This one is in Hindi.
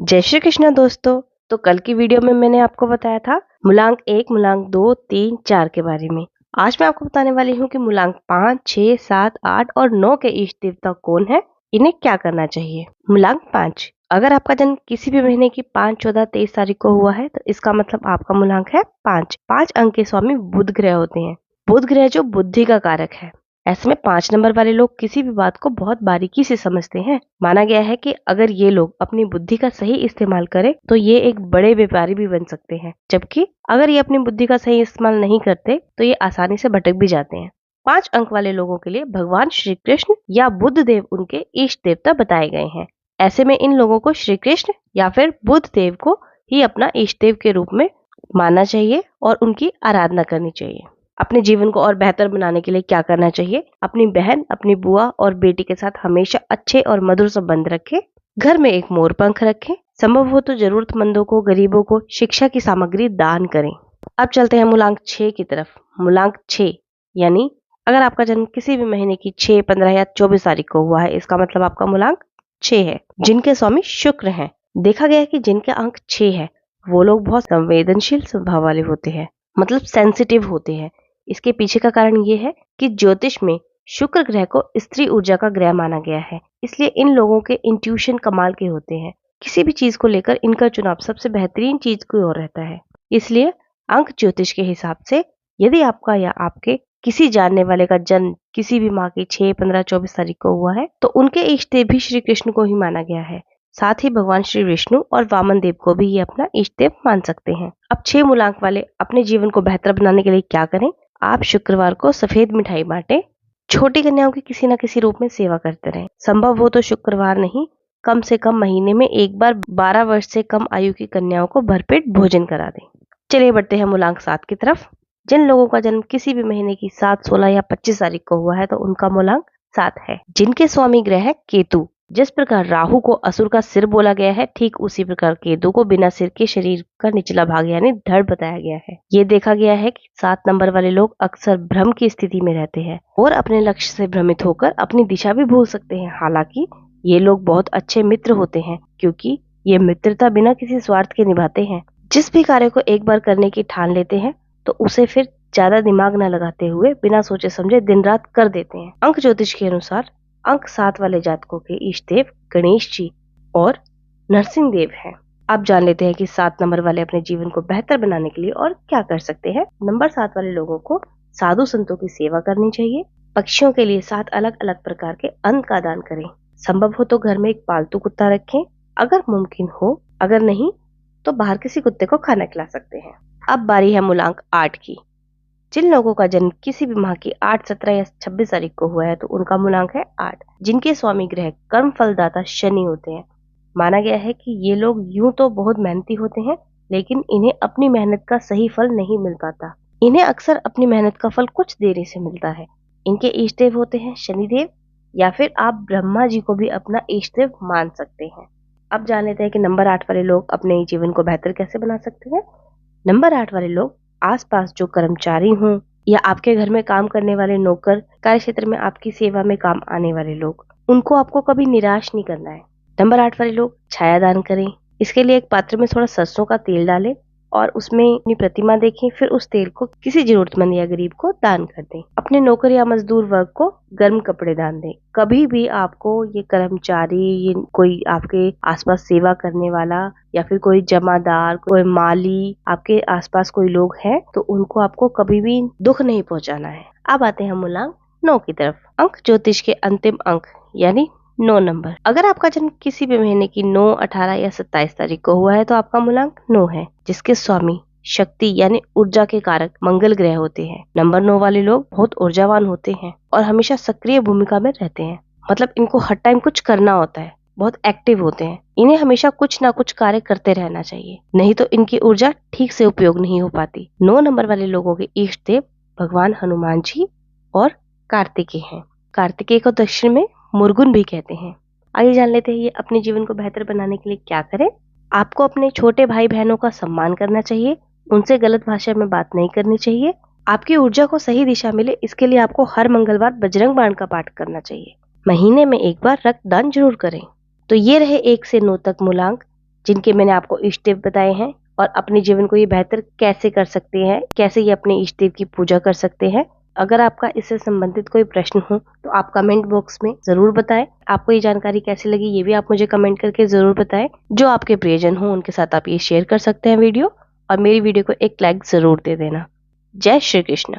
जय श्री कृष्ण दोस्तों। तो कल की वीडियो में मैंने आपको बताया था मूलांक 1, मूलांक 2, 3, 4 के बारे में। आज मैं आपको बताने वाली हूँ कि मूलांक 5, 6, 7, 8 और 9 के इष्ट देवता कौन है, इन्हें क्या करना चाहिए। मूलांक 5, अगर आपका जन्म किसी भी महीने की 5, 14, 23 तारीख को हुआ है तो इसका मतलब आपका मूलांक है 5। 5 अंक के स्वामी बुध ग्रह होते हैं। बुध ग्रह जो बुद्धि का कारक है। ऐसे में 5 नंबर वाले लोग किसी भी बात को बहुत बारीकी से समझते हैं। माना गया है कि अगर ये लोग अपनी बुद्धि का सही इस्तेमाल करें तो ये एक बड़े व्यापारी भी बन सकते हैं, जबकि अगर ये अपनी बुद्धि का सही इस्तेमाल नहीं करते तो ये आसानी से भटक भी जाते हैं। 5 अंक वाले लोगों के लिए भगवान श्री कृष्ण या बुद्ध देव उनके इष्ट देवता बताए गए हैं। ऐसे में इन लोगों को श्री कृष्ण या फिर बुद्ध देव को ही अपना इष्ट देव के रूप में मानना चाहिए और उनकी आराधना करनी चाहिए। अपने जीवन को और बेहतर बनाने के लिए क्या करना चाहिए? अपनी बहन, अपनी बुआ और बेटी के साथ हमेशा अच्छे और मधुर संबंध रखें। घर में एक मोर पंख रखें। संभव हो तो जरूरतमंदों को, गरीबों को शिक्षा की सामग्री दान करें। अब चलते हैं मूलांक 6 की तरफ। मूलांक 6 यानी अगर आपका जन्म किसी भी महीने की 6, 15 या 24 तारीख को हुआ है, इसका मतलब आपका मूलांक 6 है, जिनके स्वामी शुक्र हैं। देखा गया है कि जिनके अंक 6 है वो लोग बहुत संवेदनशील स्वभाव वाले होते हैं, मतलब सेंसिटिव होते हैं। इसके पीछे का कारण ये है कि ज्योतिष में शुक्र ग्रह को स्त्री ऊर्जा का ग्रह माना गया है, इसलिए इन लोगों के इंट्यूशन कमाल के होते हैं। किसी भी चीज को लेकर इनका चुनाव सबसे बेहतरीन चीज की ओर रहता है। इसलिए अंक ज्योतिष के हिसाब से यदि आपका या आपके किसी जानने वाले का जन्म किसी भी माह की 6, 15, 24 तारीख को हुआ है तो उनके इष्ट देव भी श्री कृष्ण को ही माना गया है। साथ ही भगवान श्री विष्णु और वामन देव को भी ये अपना इष्ट देव मान सकते हैं। अब 6 मूलांक वाले अपने जीवन को बेहतर बनाने के लिए क्या करें? आप शुक्रवार को सफेद मिठाई बांटें। छोटी कन्याओं की किसी न किसी रूप में सेवा करते रहें। संभव हो तो शुक्रवार नहीं, कम से कम महीने में एक बार 12 वर्ष से कम आयु की कन्याओं को भरपेट भोजन करा दें। चलिए बढ़ते हैं मूलांक 7 की तरफ। जिन लोगों का जन्म किसी भी महीने की 7, 16 या 25 तारीख को हुआ है तो उनका मूलांक 7 है, जिनके स्वामी ग्रह है केतु। जिस प्रकार राहु को असुर का सिर बोला गया है, ठीक उसी प्रकार केतु को बिना सिर के शरीर का निचला भाग यानी धड़ बताया गया है। ये देखा गया है कि 7 नंबर वाले लोग अक्सर भ्रम की स्थिति में रहते हैं और अपने लक्ष्य से भ्रमित होकर अपनी दिशा भी भूल सकते हैं। हालांकि ये लोग बहुत अच्छे मित्र होते हैं, क्योंकि ये मित्रता बिना किसी स्वार्थ के निभाते हैं। जिस भी कार्य को एक बार करने की ठान लेते हैं तो उसे फिर ज्यादा दिमाग न लगाते हुए बिना सोचे समझे दिन रात कर देते हैं। अंक ज्योतिष के अनुसार अंक 7 वाले जातकों के इष्ट देव गणेश जी और नरसिंह देव हैं। अब जान लेते हैं कि 7 नंबर वाले अपने जीवन को बेहतर बनाने के लिए और क्या कर सकते हैं। नंबर 7 वाले लोगों को साधु संतों की सेवा करनी चाहिए। पक्षियों के लिए 7 अलग अलग प्रकार के अन्न का दान करें। संभव हो तो घर में एक पालतू कुत्ता रखें, अगर मुमकिन हो। अगर नहीं तो बाहर किसी कुत्ते को खाना खिला सकते हैं। अब बारी है मूलांक 8 की। जिन लोगों का जन्म किसी भी माह की 8, 17 या 26 तारीख को हुआ है तो उनका मूलांक है 8, जिनके स्वामी ग्रह कर्म फलदाता शनि होते हैं। माना गया है कि ये लोग यूं तो बहुत मेहनती होते हैं, लेकिन इन्हें अपनी मेहनत का सही फल नहीं मिल पाता। इन्हें अक्सर अपनी मेहनत का फल कुछ देरी से मिलता है। इनके इष्ट देव होते हैं शनिदेव, या फिर आप ब्रह्मा जी को भी अपना इष्ट देव मान सकते हैं। अब जान लेते हैं कि नंबर 8 वाले लोग अपने जीवन को बेहतर कैसे बना सकते हैं। नंबर 8 वाले लोग आसपास जो कर्मचारी हों या आपके घर में काम करने वाले नौकर, कार्य क्षेत्र में आपकी सेवा में काम आने वाले लोग, उनको आपको कभी निराश नहीं करना है। नंबर 8 वाले लोग छाया दान करें। इसके लिए एक पात्र में थोड़ा सरसों का तेल डालें और उसमें अपनी प्रतिमा देखें, फिर उस तेल को किसी जरूरतमंद या गरीब को दान कर दें। अपने नौकर या मजदूर वर्ग को गर्म कपड़े दान दें। कभी भी आपको ये कर्मचारी, ये कोई आपके आसपास सेवा करने वाला या फिर कोई जमादार, कोई माली, आपके आसपास कोई लोग हैं तो उनको आपको कभी भी दुख नहीं पहुंचाना है। अब आते हैं मूलांक 9 की तरफ। अंक ज्योतिष के अंतिम अंक यानी 9 नंबर। अगर आपका जन्म किसी भी महीने की 9, 18 या 27 तारीख को हुआ है तो आपका मूलांक 9 है, जिसके स्वामी शक्ति यानी ऊर्जा के कारक मंगल ग्रह होते हैं। नंबर 9 वाले लोग बहुत ऊर्जावान होते हैं और हमेशा सक्रिय भूमिका में रहते हैं, मतलब इनको हर टाइम कुछ करना होता है, बहुत एक्टिव होते हैं। इन्हें हमेशा कुछ ना कुछ कार्य करते रहना चाहिए, नहीं तो इनकी ऊर्जा ठीक से उपयोग नहीं हो पाती। 9 नंबर वाले लोगों के इष्ट देव भगवान हनुमान जी और कार्तिकेय हैं। कार्तिकेय को दक्षिण में मुर्गुन भी कहते हैं। आइए जान लेते हैं ये अपने जीवन को बेहतर बनाने के लिए क्या करें। आपको अपने छोटे भाई बहनों का सम्मान करना चाहिए, उनसे गलत भाषा में बात नहीं करनी चाहिए। आपकी ऊर्जा को सही दिशा मिले इसके लिए आपको हर मंगलवार बजरंग बाण का पाठ करना चाहिए। महीने में एक बार रक्तदान जरूर करें। तो ये रहे 1 से 9 तक मूलांक। जिनके मैंने आपको इष्ट देव बताए हैं, और अपने जीवन को ये बेहतर कैसे कर सकते हैं, कैसे ये अपने इष्ट देव की पूजा कर सकते हैं। अगर आपका इससे संबंधित कोई प्रश्न हो तो आप कमेंट बॉक्स में जरूर बताएं। आपको ये जानकारी कैसी लगी ये भी आप मुझे कमेंट करके जरूर बताएं। जो आपके प्रियजन हो उनके साथ आप ये शेयर कर सकते हैं वीडियो, और मेरी वीडियो को एक लाइक जरूर दे देना। जय श्री कृष्ण।